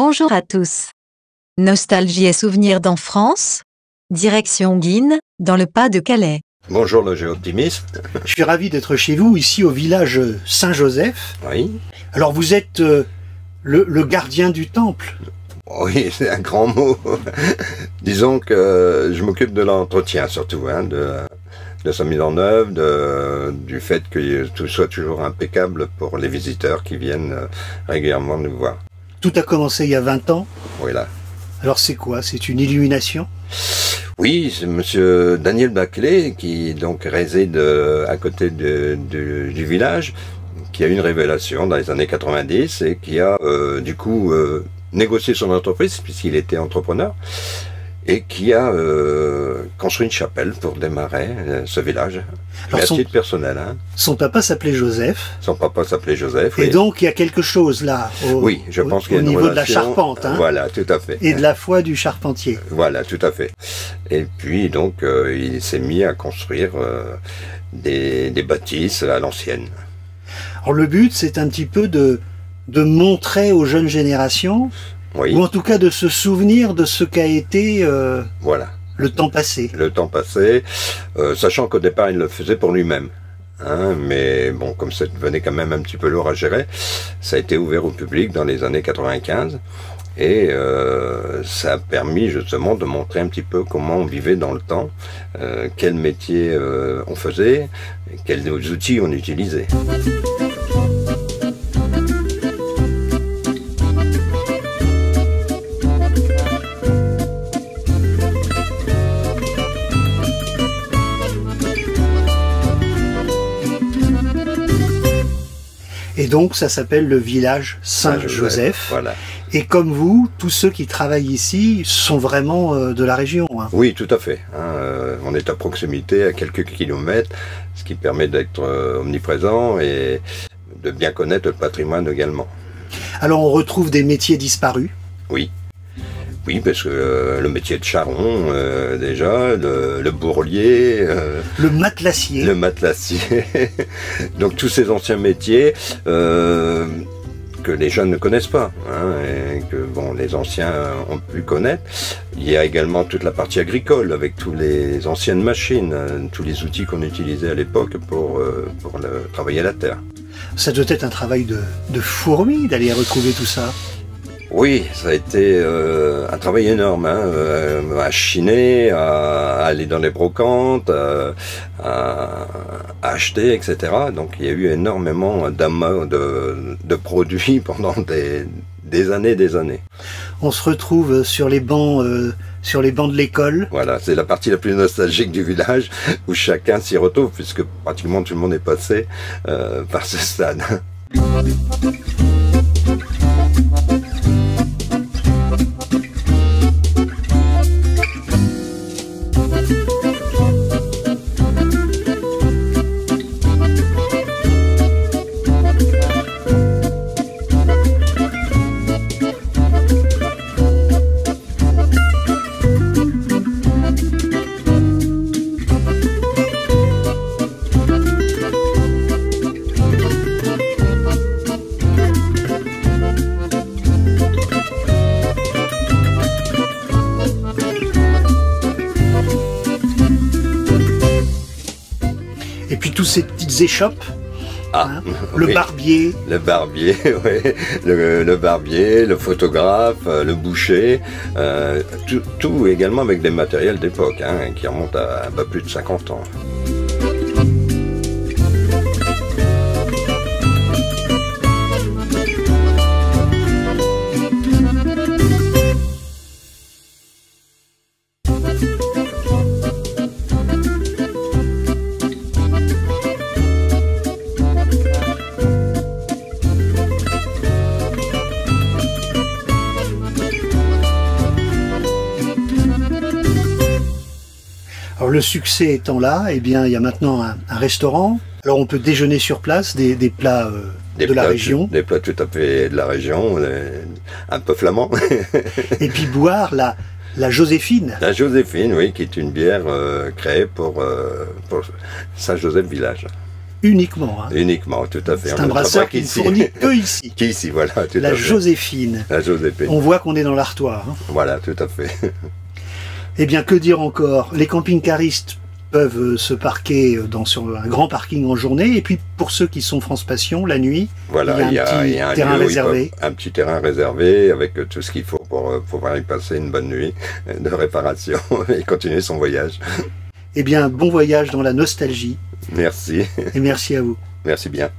Bonjour à tous. Nostalgie et souvenirs d'enfance? Direction Guînes, dans le Pas-de-Calais. Bonjour le géoptimiste. Je suis ravi d'être chez vous, ici au village Saint-Joseph. Oui. Alors vous êtes le gardien du temple. Oui, c'est un grand mot. Disons que je m'occupe de l'entretien surtout, de sa mise en œuvre, du fait que tout soit toujours impeccable pour les visiteurs qui viennent régulièrement nous voir. Tout a commencé il y a 20 ans. Oui, là. Alors c'est quoi? C'est une illumination? Oui, c'est monsieur Daniel Baclé qui donc réside à côté du village, qui a eu une révélation dans les années 90 et qui a du coup négocié son entreprise puisqu'il était entrepreneur et qui a construit une chapelle pour démarrer ce village. Mais à titre personnel. Son papa s'appelait Joseph. Son papa s'appelait Joseph. Et oui. Donc il y a quelque chose là. Oui, je pense qu'il y a une relation, au niveau de la charpente. Voilà, tout à fait. Et de la foi du charpentier. Voilà, tout à fait. Et puis donc il s'est mis à construire des bâtisses à l'ancienne. Alors le but, c'est un petit peu de montrer aux jeunes générations, oui. Ou en tout cas de se souvenir de ce qu'a été voilà. Le temps passé. Le temps passé, sachant qu'au départ il le faisait pour lui-même. Mais bon, comme ça devenait quand même un petit peu lourd à gérer, ça a été ouvert au public dans les années 95. Et ça a permis justement de montrer un petit peu comment on vivait dans le temps, quel métier on faisait, quels outils on utilisait. Et donc, ça s'appelle le village Saint-Joseph. Voilà. Et comme vous, tous ceux qui travaillent ici sont vraiment de la région. Oui, tout à fait. On est à proximité, à quelques kilomètres, ce qui permet d'être omniprésent et de bien connaître le patrimoine également. Alors, on retrouve des métiers disparus. Oui. Oui, parce que le métier de charron, déjà, le bourrelier... le matelassier. Le matelassier. Donc tous ces anciens métiers que les jeunes ne connaissent pas, et que bon, les anciens ont pu connaître. Il y a également toute la partie agricole, avec toutes les anciennes machines, tous les outils qu'on utilisait à l'époque pour travailler la terre. Ça doit être un travail de fourmi d'aller retrouver tout ça. Oui, ça a été un travail énorme, à chiner, à aller dans les brocantes, à acheter, etc. Donc il y a eu énormément d'amas de produits pendant des années et des années. On se retrouve sur les bancs de l'école. Voilà, c'est la partie la plus nostalgique du village, où chacun s'y retrouve, puisque pratiquement tout le monde est passé par ce stade. Et puis toutes ces petites échoppes. Le oui. Barbier. Le barbier, oui. Le barbier, le photographe, le boucher, tout également avec des matériels d'époque, qui remontent à plus de 50 ans. Alors le succès étant là, eh bien il y a maintenant un restaurant. Alors on peut déjeuner sur place, des plats de la région. Des plats tout à fait de la région, un peu flamands. Et puis boire la Joséphine. La Joséphine, oui, qui est une bière créée pour Saint-Joseph Village. Uniquement. Hein. Uniquement, tout à fait. C'est un brasseur qui ne fournit que ici. Qu'ici, voilà. Tout la à fait. Joséphine. La Joséphine. On voit qu'on est dans l'Artois. Hein. Voilà, tout à fait. Eh bien, que dire encore? Les camping-caristes peuvent se parquer sur un grand parking en journée, et puis pour ceux qui sont France Passion, la nuit, voilà, il y a un terrain réservé. Un petit terrain réservé avec tout ce qu'il faut pour pouvoir y passer une bonne nuit de réparation et continuer son voyage. Eh bien, bon voyage dans la nostalgie. Merci. Et merci à vous. Merci bien.